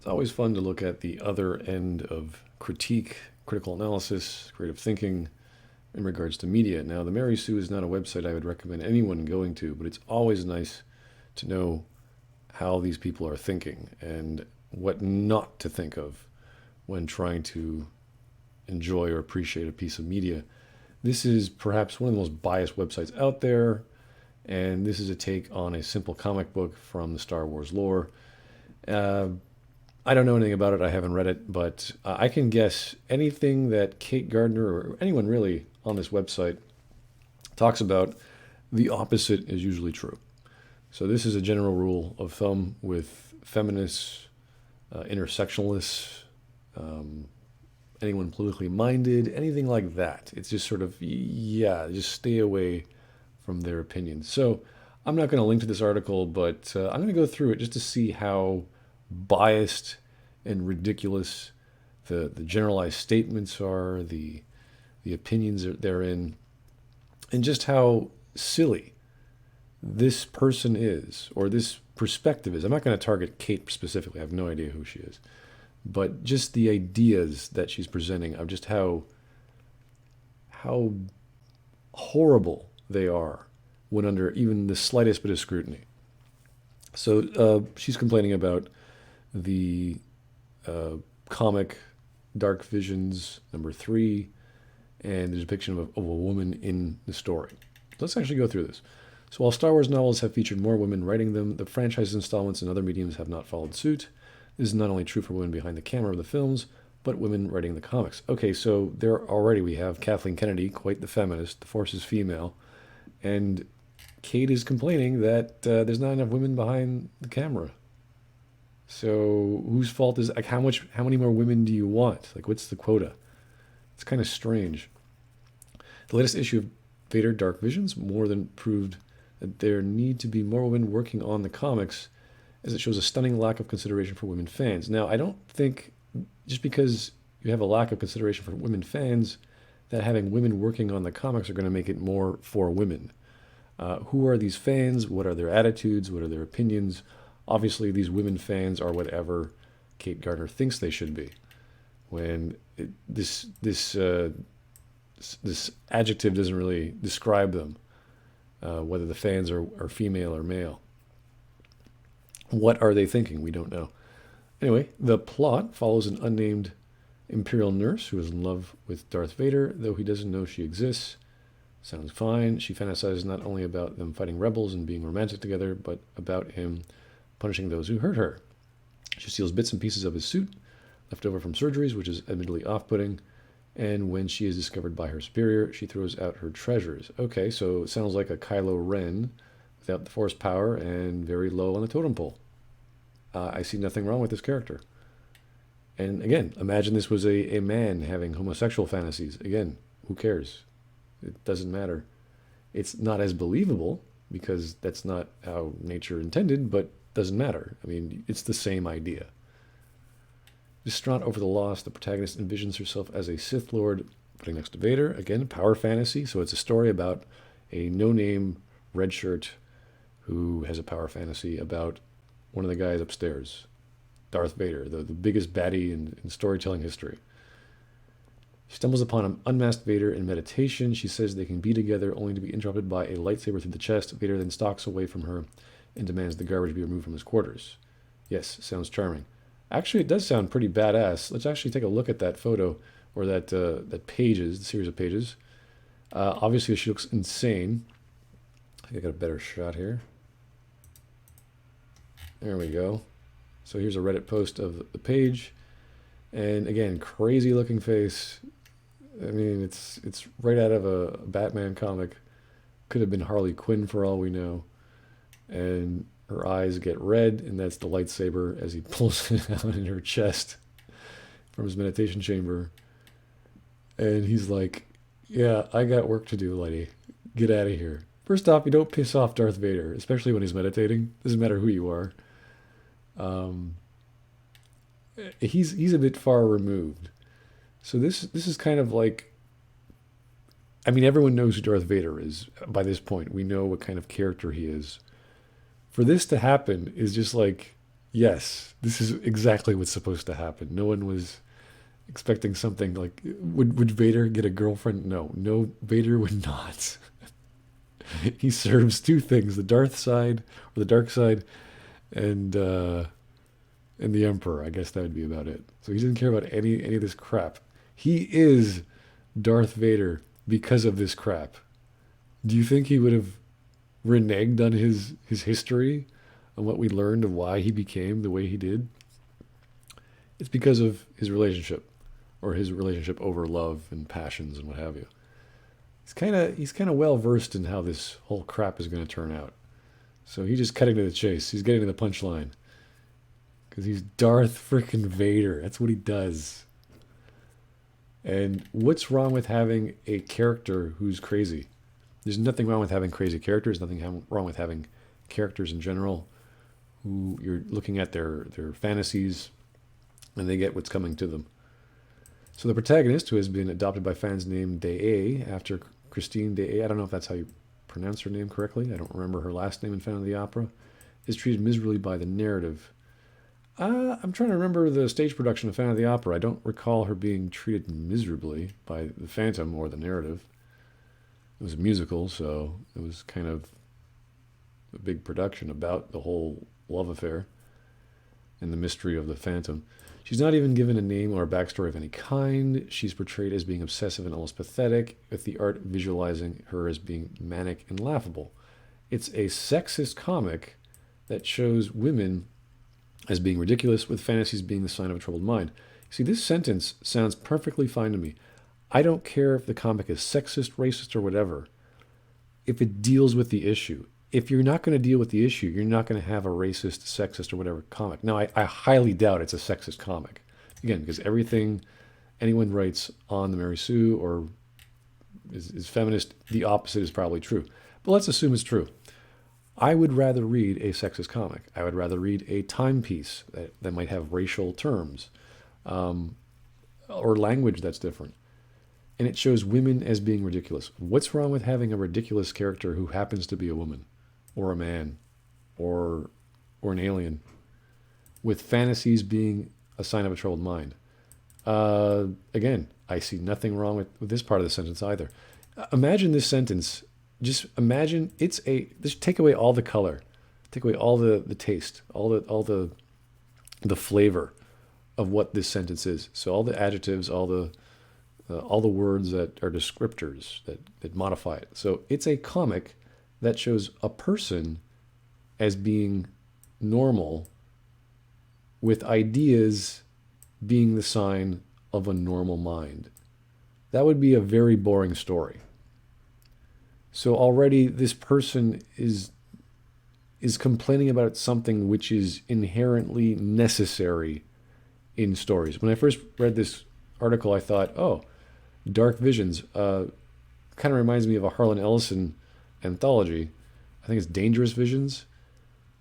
It's always fun to look at the other end of critique, critical analysis, creative thinking in regards to media. Now, the Mary Sue is not a website I would recommend anyone going to, but it's always nice to know how these people are thinking and what not to think of when trying to enjoy or appreciate a piece of media. This is perhaps one of the most biased websites out there, and this is a take on a simple comic book from the Star Wars lore. Uh, I don't know anything about it. I haven't read it, but I can guess anything that Kate Gardner or anyone really on this website talks about, the opposite is usually true. So this is a general rule of thumb with feminists, intersectionalists, um, anyone politically minded, anything like that. It's just sort of, yeah, just stay away from their opinions. So I'm not going to link to this article, but I'm going to go through it just to see how biased and ridiculous the generalized statements are, the opinions therein, and just how silly this person is, or this perspective is. I'm not going to target Kate specifically. I have no idea who she is. But just the ideas that she's presenting of just how horrible they are when under even the slightest bit of scrutiny. So she's complaining about the comic Dark Visions #3 and the depiction of a woman in the story. Let's actually go through this. So while Star Wars novels have featured more women writing them, the franchise installments and other mediums have not followed suit. This is not only true for women behind the camera of the films, but women writing the comics. Okay, so there already we have Kathleen Kennedy, quite the feminist. The Force is female, and Kate is complaining that there's not enough women behind the camera. So whose fault is, like, how many more women do you want? Like, what's the quota? It's kind of strange. The latest issue of Vader Dark Visions more than proved that there need to be more women working on the comics, as it shows a stunning lack of consideration for women fans. Now, I don't think just because you have a lack of consideration for women fans, that having women working on the comics are going to make it more for women. Who are these fans? What are their attitudes? What are their opinions? Obviously, these women fans are whatever Kate Gardner thinks they should be. When this adjective doesn't really describe them, whether the fans are female or male. What are they thinking? We don't know. Anyway, the plot follows an unnamed Imperial nurse who is in love with Darth Vader, though he doesn't know she exists. Sounds fine. She fantasizes not only about them fighting rebels and being romantic together, but about him punishing those who hurt her. She steals bits and pieces of his suit, left over from surgeries, which is admittedly off-putting. And when she is discovered by her superior, she throws out her treasures. Okay, so it sounds like a Kylo Ren without the Force power and very low on the totem pole. I see nothing wrong with this character. And again, imagine this was a man having homosexual fantasies. Again, who cares? It doesn't matter. It's not as believable because that's not how nature intended, but doesn't matter. I mean, it's the same idea. Distraught over the loss, the protagonist envisions herself as a Sith Lord, putting next to Vader. Again, power fantasy. So it's a story about a no-name red shirt who has a power fantasy about one of the guys upstairs, Darth Vader, the biggest baddie in storytelling history. She stumbles upon an unmasked Vader in meditation. She says they can be together only to be interrupted by a lightsaber through the chest. Vader then stalks away from her and demands the garbage be removed from his quarters. Yes, sounds charming. Actually, it does sound pretty badass. Let's actually take a look at that photo, or that pages, the series of pages. Obviously, she looks insane. I think I got a better shot here. There we go. So here's a Reddit post of the page. And again, crazy looking face. I mean, it's right out of a Batman comic. Could have been Harley Quinn for all we know. And her eyes get red, and that's the lightsaber as he pulls it out in her chest from his meditation chamber. And he's like, yeah, I got work to do, lady. Get out of here. First off, you don't piss off Darth Vader, especially when he's meditating. Doesn't matter who you are. He's a bit far removed. So this is kind of like, I mean, everyone knows who Darth Vader is by this point. We know what kind of character he is. For this to happen is just like, Yes, this is exactly what's supposed to happen. No one was expecting something like, would Vader get a girlfriend? No, no, Vader would not. He serves two things: the Darth side or the dark side, and the Emperor. I guess that would be about it. So he doesn't care about any of this crap. He is Darth Vader because of this crap. Do you think he would have reneged on his history, on what we learned of why he became the way he did? It's because of his relationship, or his relationship over love and passions and what have you. He's kind of well versed in how this whole crap is going to turn out. So he's just cutting to the chase. He's getting to the punchline because he's Darth frickin' Vader. That's what he does. And what's wrong with having a character who's crazy? There's nothing wrong with having crazy characters. Nothing wrong with having characters in general who you're looking at their fantasies and they get what's coming to them. So the protagonist, who has been adopted by fans named Dea after Christine Dea, I don't know if that's how you pronounce her name correctly. I don't remember her last name in Phantom of the Opera, is treated miserably by the narrative. I'm trying to remember the stage production of Phantom of the Opera. I don't recall her being treated miserably by the Phantom or the narrative. It was a musical, so it was kind of a big production about the whole love affair and the mystery of the Phantom. She's not even given a name or a backstory of any kind. She's portrayed as being obsessive and almost pathetic, with the art visualizing her as being manic and laughable. It's a sexist comic that shows women as being ridiculous, with fantasies being the sign of a troubled mind. See, this sentence sounds perfectly fine to me. I don't care if the comic is sexist, racist, or whatever, if it deals with the issue. If you're not going to deal with the issue, you're not going to have a racist, sexist, or whatever comic. Now, I highly doubt it's a sexist comic. Again, because everything anyone writes on the Mary Sue or is feminist, the opposite is probably true. But let's assume it's true. I would rather read a sexist comic. I would rather read a timepiece that might have racial terms or language that's different. And it shows women as being ridiculous. What's wrong with having a ridiculous character who happens to be a woman or a man or an alien with fantasies being a sign of a troubled mind? Again, I see nothing wrong with this part of the sentence either. Imagine this sentence. Just imagine just take away all the color, take away all the taste, all the flavor of what this sentence is. So all the adjectives, all the words that are descriptors that modify it. So it's a comic that shows a person as being normal, with ideas being the sign of a normal mind. That would be a very boring story. So already this person is complaining about something which is inherently necessary in stories. When I first read this article, I thought, oh, Dark Visions kind of reminds me of a Harlan Ellison anthology. I think it's Dangerous Visions.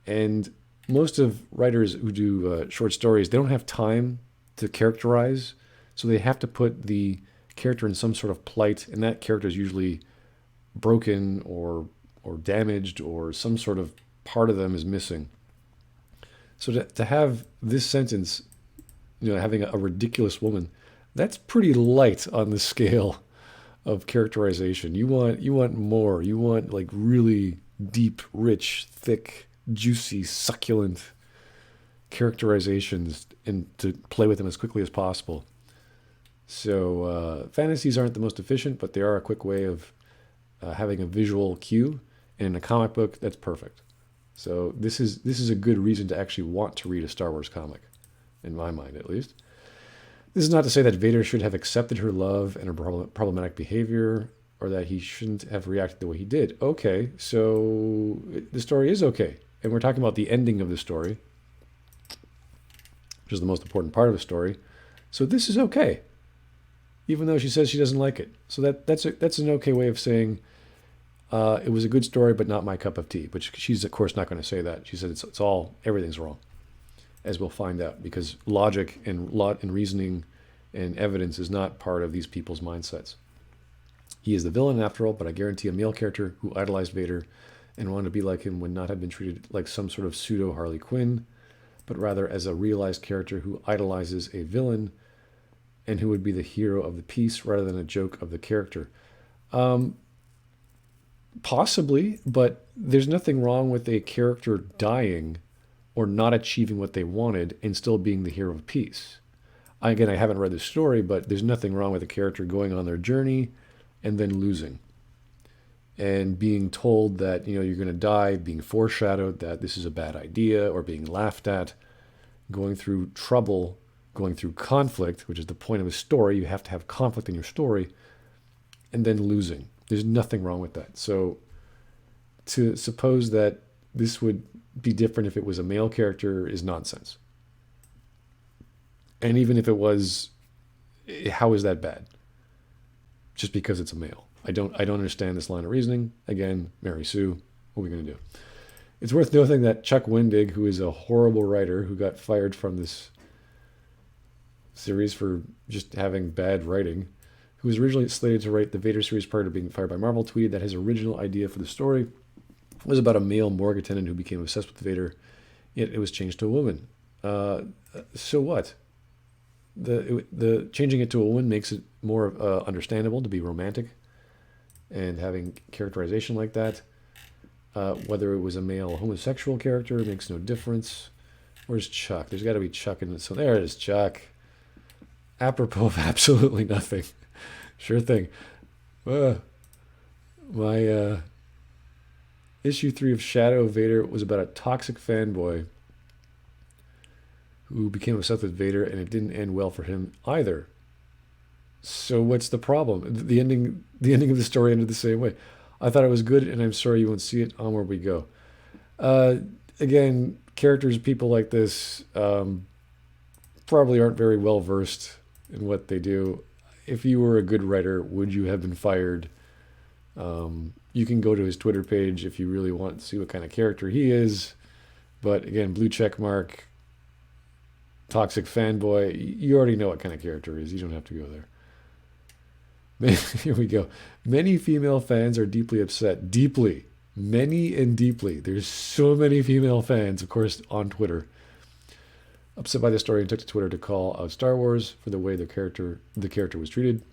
And most of writers who do short stories, they don't have time to characterize. So they have to put the character in some sort of plight, and that character is usually broken or damaged, or some sort of part of them is missing. So to have this sentence, having a ridiculous woman, that's pretty light on the scale of characterization. You want more. You want like really deep, rich, thick, juicy, succulent characterizations, and to play with them as quickly as possible. So fantasies aren't the most efficient, but they are a quick way of having a visual cue. And in a comic book, that's perfect. So this is a good reason to actually want to read a Star Wars comic, in my mind at least. This is not to say that Vader should have accepted her love and her problematic behavior, or that he shouldn't have reacted the way he did. Okay, so the story is okay. And we're talking about the ending of the story, which is the most important part of the story. So this is okay, even though she says she doesn't like it. So that's an okay way of saying it was a good story, but not my cup of tea. But she's, of course, not going to say that. She said everything's wrong, as we'll find out, because logic and reasoning and evidence is not part of these people's mindsets. He is the villain after all, but I guarantee a male character who idolized Vader and wanted to be like him would not have been treated like some sort of pseudo Harley Quinn. but rather as a realized character who idolizes a villain and who would be the hero of the piece rather than a joke of the character. Um, Possibly, but there's nothing wrong with a character dying or not achieving what they wanted and still being the hero of the piece. Again, I haven't read the story, but there's nothing wrong with a character going on their journey and then losing and being told that you're going to die, being foreshadowed that this is a bad idea, or being laughed at, going through trouble, going through conflict, which is the point of a story. You have to have conflict in your story, and then losing. There's nothing wrong with that. So to suppose that this would be different if it was a male character is nonsense. And even if it was, how is that bad? Just because it's a male. I don't understand this line of reasoning. Again, Mary Sue, what are we going to do? It's worth noting that Chuck Wendig, who is a horrible writer who got fired from this series for just having bad writing, who was originally slated to write the Vader series prior to being fired by Marvel, tweeted that his original idea for the story was about a male morgue attendant who became obsessed with Vader, yet it was changed to a woman. So what? The changing it to a woman makes it more understandable to be romantic and having characterization like that. Whether it was a male homosexual character makes no difference. Where's Chuck? There's got to be Chuck in it. So there it is, Chuck. Apropos of absolutely nothing. Sure thing. My issue 3 of Shadow of Vader was about a toxic fanboy who became obsessed with Vader, and it didn't end well for him either. So what's the problem? The ending of the story ended the same way. I thought it was good, and I'm sorry you won't see it. Onward we go. Again, characters, people like this probably aren't very well versed in what they do. If you were a good writer, would you have been fired? You can go to his Twitter page if you really want to see what kind of character he is. But again, blue check mark, toxic fanboy. You already know what kind of character he is. You don't have to go there. Here we go. Many female fans are deeply upset. Deeply. Many and deeply. There's so many female fans, of course, on Twitter. Upset by the story and took to Twitter to call out Star Wars for the way the character was treated.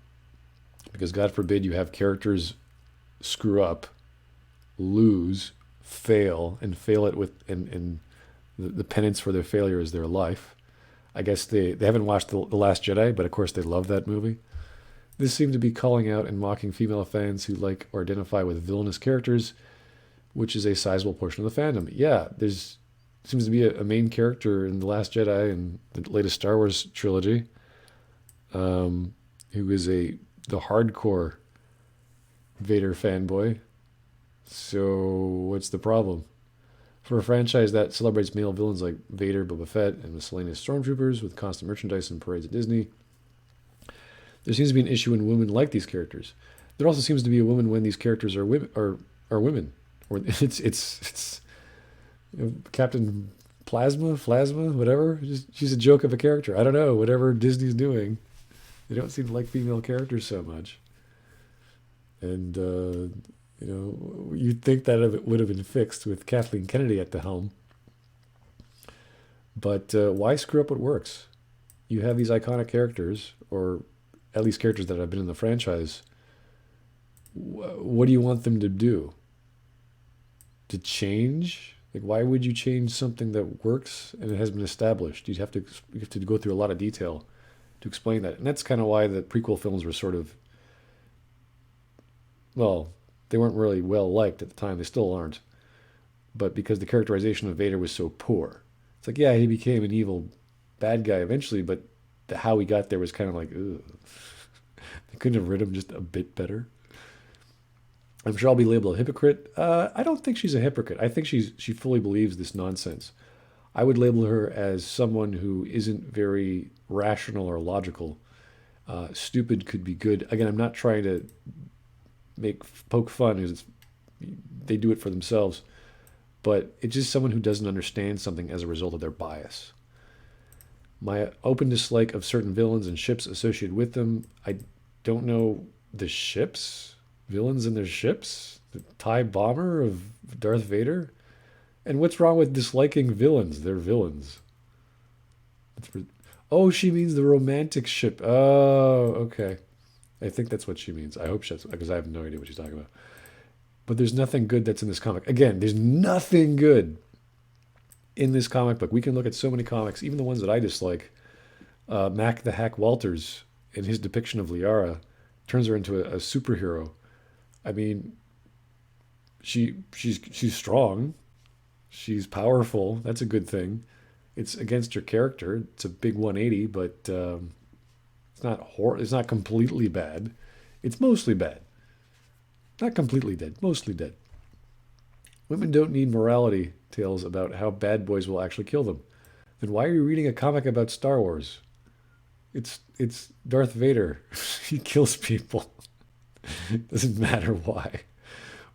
Because God forbid you have characters screw up, lose, fail, and fail it with and the penance for their failure is their life. I guess they haven't watched The Last Jedi, but of course they love that movie. This seemed to be calling out and mocking female fans who like or identify with villainous characters, which is a sizable portion of the fandom. Yeah, there's seems to be a main character in The Last Jedi and the latest Star Wars trilogy, who is the hardcore Vader fanboy. So what's the problem? For a franchise that celebrates male villains like Vader, Boba Fett, and miscellaneous stormtroopers with constant merchandise and parades at Disney, there seems to be an issue when women like these characters. There also seems to be a woman when these characters are women. Or it's Captain Plasma, whatever. She's a joke of a character. I don't know. Whatever Disney's doing, they don't seem to like female characters so much. And you'd think that it would have been fixed with Kathleen Kennedy at the helm. But why screw up what works? You have these iconic characters, or at least characters that have been in the franchise. What do you want them to do? To change? Like, why would you change something that works and it has been established? You have to go through a lot of detail to explain that. And that's kind of why the prequel films were sort of, well, they weren't really well liked at the time. They still aren't. But because the characterization of Vader was so poor. It's like, yeah, he became an evil bad guy eventually, but how he got there was kind of like, ugh. They couldn't have written him just a bit better. I'm sure I'll be labeled a hypocrite. I don't think she's a hypocrite. I think she fully believes this nonsense. I would label her as someone who isn't very rational or logical. Stupid could be good. Again, I'm not trying to poke fun. They do it for themselves. But it's just someone who doesn't understand something as a result of their bias. My open dislike of certain villains and ships associated with them, I don't know the ships? Villains in their ships? The TIE bomber of Darth Vader? And what's wrong with disliking villains? They're villains. Oh, she means the romantic ship. Oh, okay. I think that's what she means. I hope she's because I have no idea what she's talking about. But there's nothing good that's in this comic. Again, there's nothing good in this comic book. We can look at so many comics, even the ones that I dislike. Mac the Hack Walters, in his depiction of Liara, turns her into a superhero. I mean, she's strong, she's powerful. That's a good thing. It's against her character. It's a big 180, but it's not completely bad. It's mostly bad. Not completely dead. Mostly dead. Women don't need morality tales about how bad boys will actually kill them. Then why are you reading a comic about Star Wars? It's Darth Vader. He kills people. Doesn't matter why.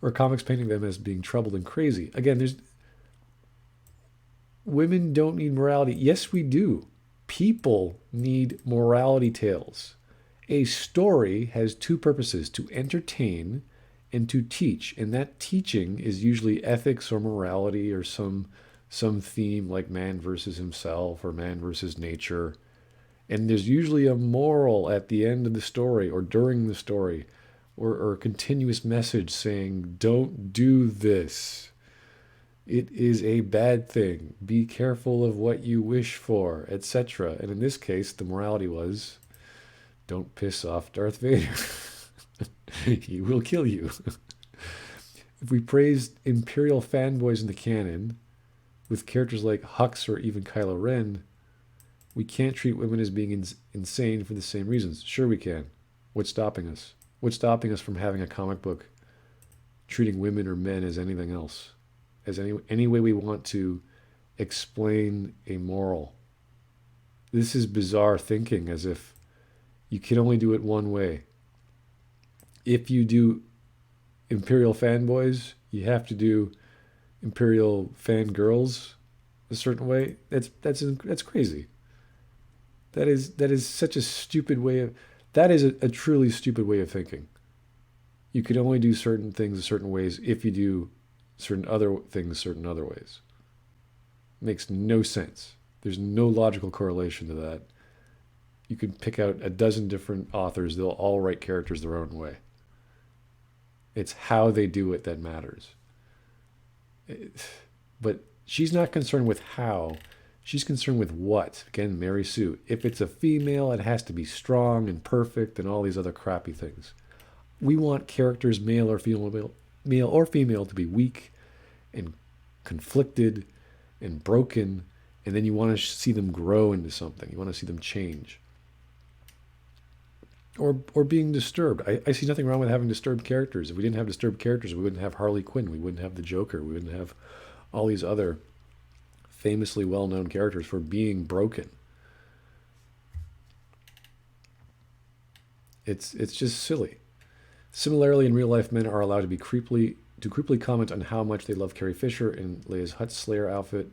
Or comics painting them as being troubled and crazy. Again, there's women don't need morality. Yes, we do. People need morality tales. A story has two purposes: to entertain and to teach. And that teaching is usually ethics or morality or some theme like man versus himself or man versus nature. And there's usually a moral at the end of the story or during the story, or a continuous message saying, don't do this. It is a bad thing. Be careful of what you wish for, etc. And in this case, the morality was, don't piss off Darth Vader. He will kill you. If we praised Imperial fanboys in the canon, with characters like Hux or even Kylo Ren, we can't treat women as being insane for the same reasons. Sure we can. What's stopping us? What's stopping us from having a comic book treating women or men as anything else? As any way we want to explain a moral. This is bizarre thinking, as if you can only do it one way. If you do Imperial fanboys, you have to do Imperial fangirls a certain way. That's crazy. That is such a stupid way of. That is a truly stupid way of thinking. You can only do certain things certain ways if you do certain other things certain other ways. Makes no sense. There's no logical correlation to that. You can pick out a dozen different authors, they'll all write characters their own way. It's how they do it that matters. But she's not concerned with how. She's concerned with what. Again, Mary Sue. If it's a female, it has to be strong and perfect and all these other crappy things. We want characters, male or female, to be weak and conflicted and broken, and then you want to see them grow into something. You want to see them change. Or being disturbed. I see nothing wrong with having disturbed characters. If we didn't have disturbed characters, we wouldn't have Harley Quinn. We wouldn't have the Joker. We wouldn't have all these other famously well-known characters for being broken. It's just silly. Similarly, in real life, men are allowed to creepily comment on how much they love Carrie Fisher in Leia's Hut Slayer outfit.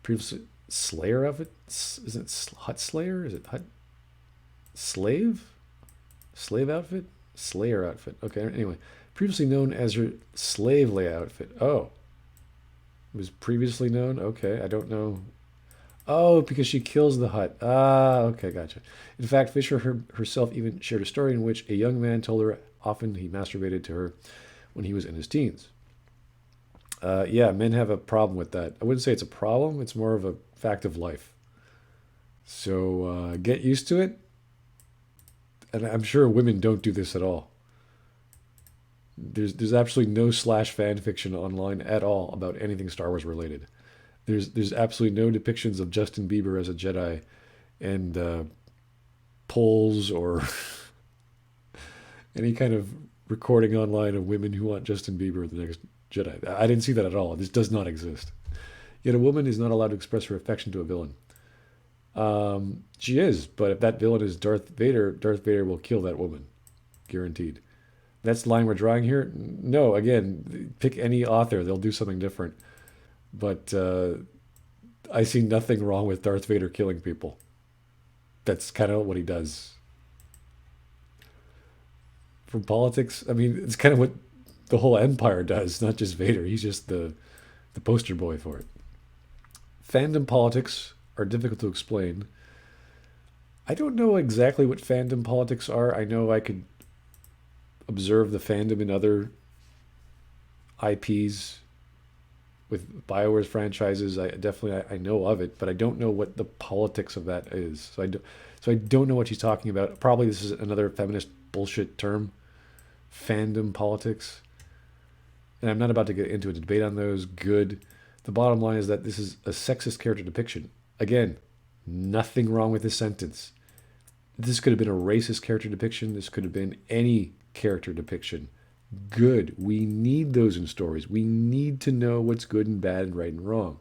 Previously, Slayer outfit? Is it Hut Slayer? Is it Hut Slave? Slave outfit? Slayer outfit. Okay, anyway. Previously known as her slave Leia outfit. Oh. It was previously known? Okay, I don't know. Oh, because she kills the Hut. Ah, okay, gotcha. In fact, Fisher herself even shared a story in which a young man told her often he masturbated to her when he was in his teens. Yeah, men have a problem with that. I wouldn't say it's a problem. It's more of a fact of life. So get used to it. And I'm sure women don't do this at all. There's absolutely no slash fan fiction online at all about anything Star Wars related. There's absolutely no depictions of Justin Bieber as a Jedi, and polls or any kind of recording online of women who want Justin Bieber the next Jedi. I didn't see that at all. This does not exist. Yet a woman is not allowed to express her affection to a villain. She is, but if that villain is Darth Vader will kill that woman. Guaranteed. That's the line we're drawing here? No, again, pick any author. They'll do something different. But I see nothing wrong with Darth Vader killing people. That's kind of what he does. From politics, I mean, it's kind of what the whole Empire does, not just Vader. He's just the poster boy for it. Fandom politics are difficult to explain. I don't know exactly what fandom politics are. I know I could observe the fandom in other IPs with BioWare's franchises. I know of it, but I don't know what the politics of that is. So I don't know what she's talking about. Probably this is another feminist bullshit term, fandom politics. And I'm not about to get into a debate on those. Good. The bottom line is that this is a sexist character depiction. Again, nothing wrong with this sentence. This could have been a racist character depiction. This could have been any character depiction. Good. We need those in stories. We need to know what's good and bad and right and wrong.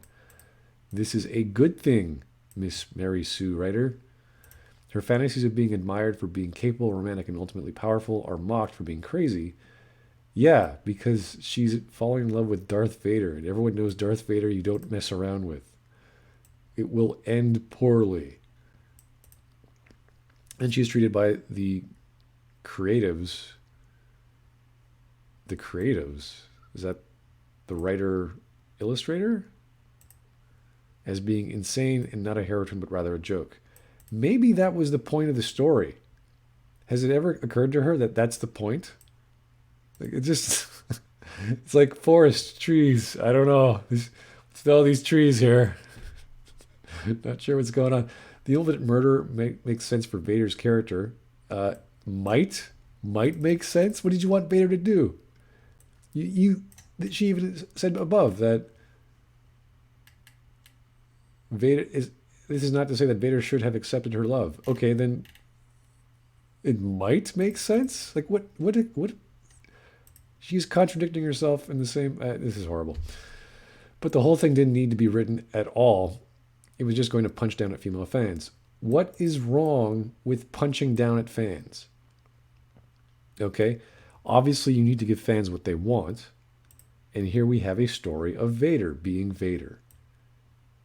This is a good thing, Miss Mary Sue Writer. Her fantasies of being admired for being capable, romantic, and ultimately powerful are mocked for being crazy. Yeah, because she's falling in love with Darth Vader, and everyone knows Darth Vader you don't mess around with. It will end poorly. And she's treated by the creatives. The creatives? Is that the writer illustrator? As being insane and not a heroine, but rather a joke. Maybe that was the point of the story. Has it ever occurred to her that that's the point? Like, it just, it's like forest, trees. I don't know. There's all these trees here. Not sure what's going on. The ultimate murder makes sense for Vader's character. Might make sense. What did you want Vader to do? She even said above that Vader is. This is not to say that Vader should have accepted her love. Okay, then it might make sense. Like what? She's contradicting herself in the same. This is horrible. But the whole thing didn't need to be written at all. It was just going to punch down at female fans. What is wrong with punching down at fans? Okay, obviously you need to give fans what they want. And here we have a story of Vader being Vader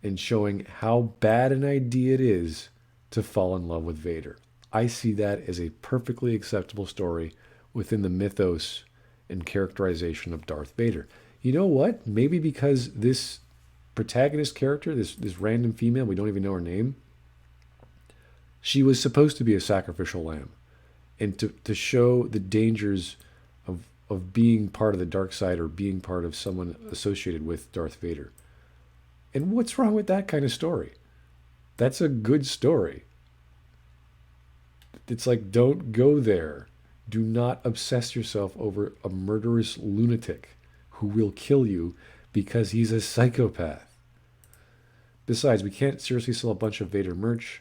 and showing how bad an idea it is to fall in love with Vader. I see that as a perfectly acceptable story within the mythos and characterization of Darth Vader. You know what? Maybe because this protagonist character, this random female, we don't even know her name, she was supposed to be a sacrificial lamb. And to show the dangers of being part of the dark side or being part of someone associated with Darth Vader. And what's wrong with that kind of story? That's a good story. It's like, don't go there. Do not obsess yourself over a murderous lunatic who will kill you because he's a psychopath. Besides, we can't seriously sell a bunch of Vader merch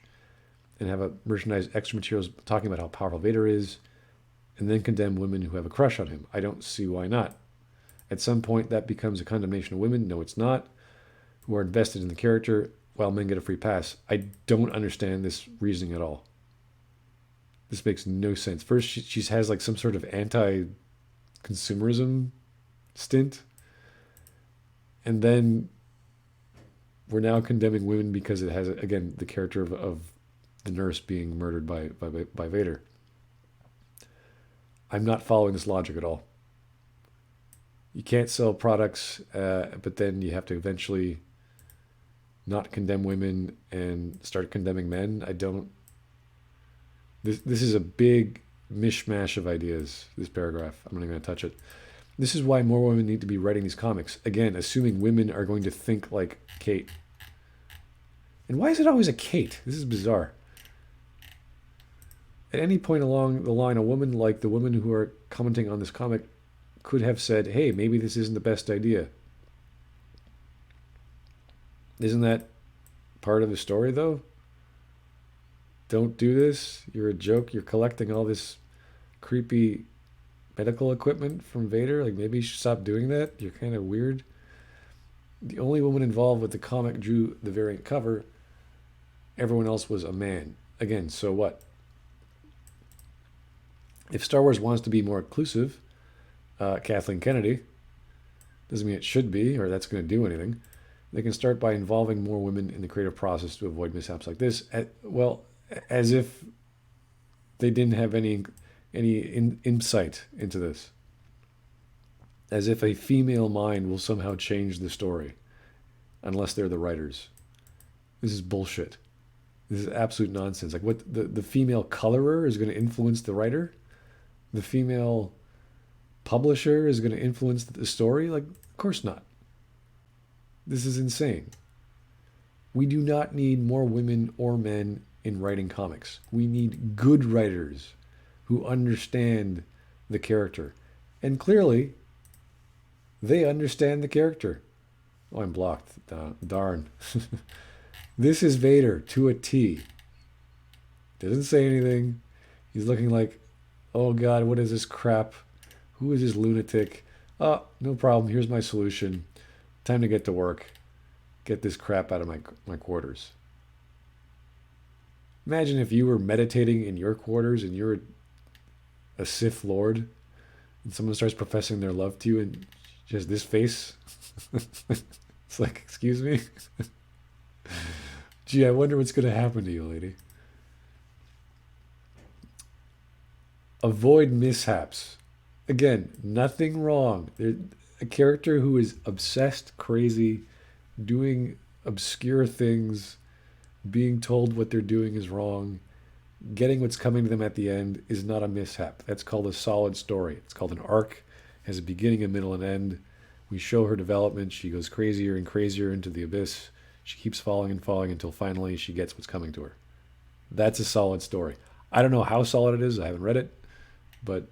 and have a merchandise extra materials talking about how powerful Vader is and then condemn women who have a crush on him. I don't see why not. At some point, that becomes a condemnation of women. No, it's not. Who are invested in the character, while men get a free pass. I don't understand this reasoning at all. This makes no sense. First, she has like some sort of anti-consumerism stint. And then we're now condemning women because it has, again, the character of the nurse being murdered by Vader. I'm not following this logic at all. You can't sell products, but then you have to eventually not condemn women and start condemning men. I don't. This is a big mishmash of ideas, this paragraph. I'm not even going to touch it. This is why more women need to be writing these comics. Again, assuming women are going to think like Kate. And why is it always a Kate? This is bizarre. At any point along the line, a woman like the women who are commenting on this comic could have said, hey, maybe this isn't the best idea. Isn't that part of the story, though? Don't do this. You're a joke. You're collecting all this creepy medical equipment from Vader. Like, maybe you should stop doing that. You're kind of weird. The only woman involved with the comic drew the variant cover. Everyone else was a man. Again, so what? If Star Wars wants to be more inclusive, Kathleen Kennedy, doesn't mean it should be or that's going to do anything. They can start by involving more women in the creative process to avoid mishaps like this. As if they didn't have any insight into this. As if a female mind will somehow change the story, unless they're the writers. This is bullshit. This is absolute nonsense. Like what the female colorer is going to influence the writer? The female publisher is going to influence the story? Like, of course not. This is insane. We do not need more women or men in writing comics. We need good writers who understand the character. And clearly, they understand the character. Oh, I'm blocked. Darn. This is Vader to a T. Doesn't say anything. He's looking like, oh God, what is this crap? Who is this lunatic? Oh, no problem. Here's my solution. Time to get to work. Get this crap out of my quarters. Imagine if you were meditating in your quarters and you're a Sith Lord and someone starts professing their love to you and just this face. It's like, excuse me? Gee, I wonder what's going to happen to you, lady. Avoid mishaps. Again, nothing wrong. A character who is obsessed, crazy, doing obscure things, being told what they're doing is wrong, getting what's coming to them at the end is not a mishap. That's called a solid story. It's called an arc. It has a beginning, a middle, and end. We show her development. She goes crazier and crazier into the abyss. She keeps falling and falling until finally she gets what's coming to her. That's a solid story. I don't know how solid it is. I haven't read it. But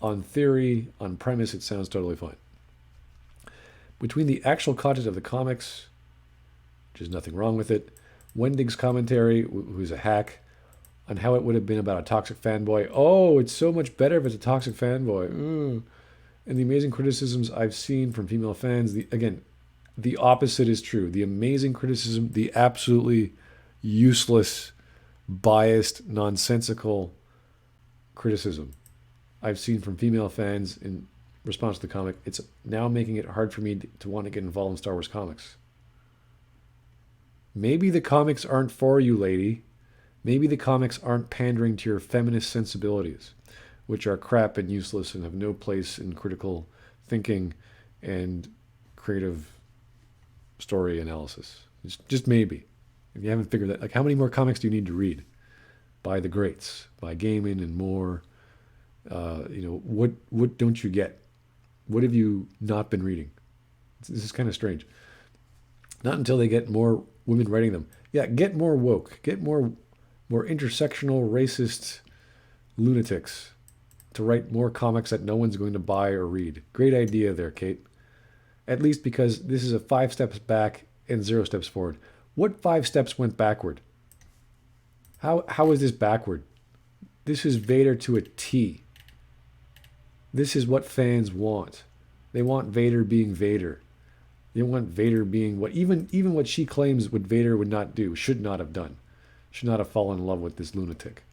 on theory, on premise, it sounds totally fine. Between the actual content of the comics, which is nothing wrong with it, Wendig's commentary, who's a hack, on how it would have been about a toxic fanboy. Oh, it's so much better if it's a toxic fanboy. And the amazing criticisms I've seen from female fans. Again, the opposite is true. The amazing criticism, the absolutely useless, biased, nonsensical criticism I've seen from female fans in response to the comic, it's now making it hard for me to want to get involved in Star Wars comics. Maybe the comics aren't for you, lady. Maybe the comics aren't pandering to your feminist sensibilities, which are crap and useless and have no place in critical thinking and creative story analysis. Just maybe. If you haven't figured that, like how many more comics do you need to read? By the greats, by Gaiman and more. What don't you get? What have you not been reading? This is kind of strange. Not until they get more women writing them. Yeah, get more woke. Get more intersectional, racist lunatics to write more comics that no one's going to buy or read. Great idea there, Kate. At least because this is a 5 steps back and 0 steps forward. What 5 steps went backward? How is this backward? This is Vader to a T. This is what fans want. They want Vader being Vader. They want Vader being what even what she claims what Vader would not do, should not have done. Should not have fallen in love with this lunatic.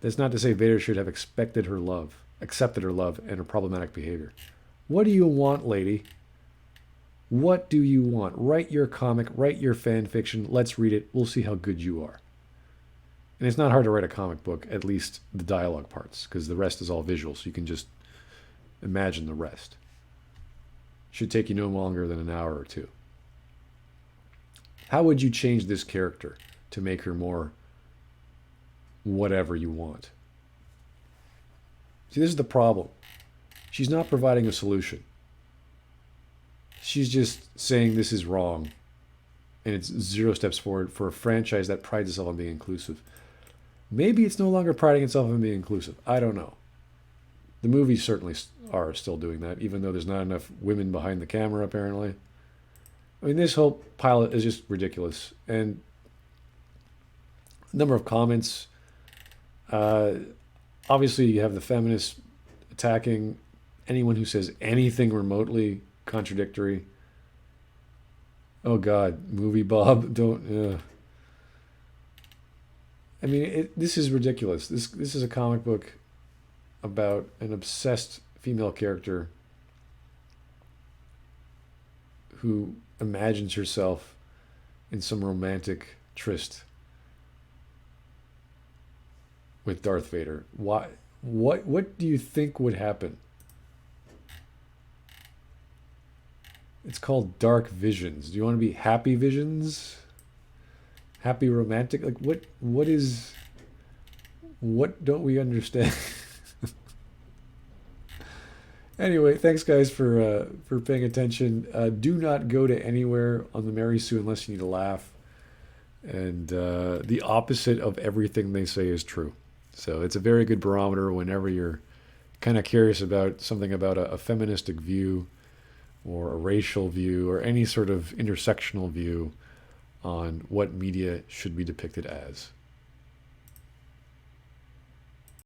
That's not to say Vader should have accepted her love and her problematic behavior. What do you want, lady? What do you want? Write your comic, write your fan fiction. Let's read it. We'll see how good you are. And it's not hard to write a comic book, at least the dialogue parts, because the rest is all visual, so you can just imagine the rest. Should take you no longer than an hour or two. How would you change this character to make her more whatever you want? See, this is the problem. She's not providing a solution. She's just saying this is wrong. And it's 0 steps forward for a franchise that prides itself on being inclusive. Maybe it's no longer priding itself on being inclusive. I don't know. The movies certainly are still doing that, even though there's not enough women behind the camera, apparently. I mean, this whole pilot is just ridiculous. And number of comments. Obviously, you have the feminists attacking anyone who says anything remotely contradictory. Oh God, movie Bob, don't. I mean, this is ridiculous. This is a comic book about an obsessed female character who imagines herself in some romantic tryst with Darth Vader. Why? What do you think would happen? It's called Dark Visions. Do you want to be happy visions? Happy romantic? Like what don't we understand? Anyway, thanks guys for paying attention. Do not go to anywhere on the Mary Sue unless you need to laugh. And the opposite of everything they say is true. So it's a very good barometer whenever you're kind of curious about something about a feministic view or a racial view or any sort of intersectional view on what media should be depicted as.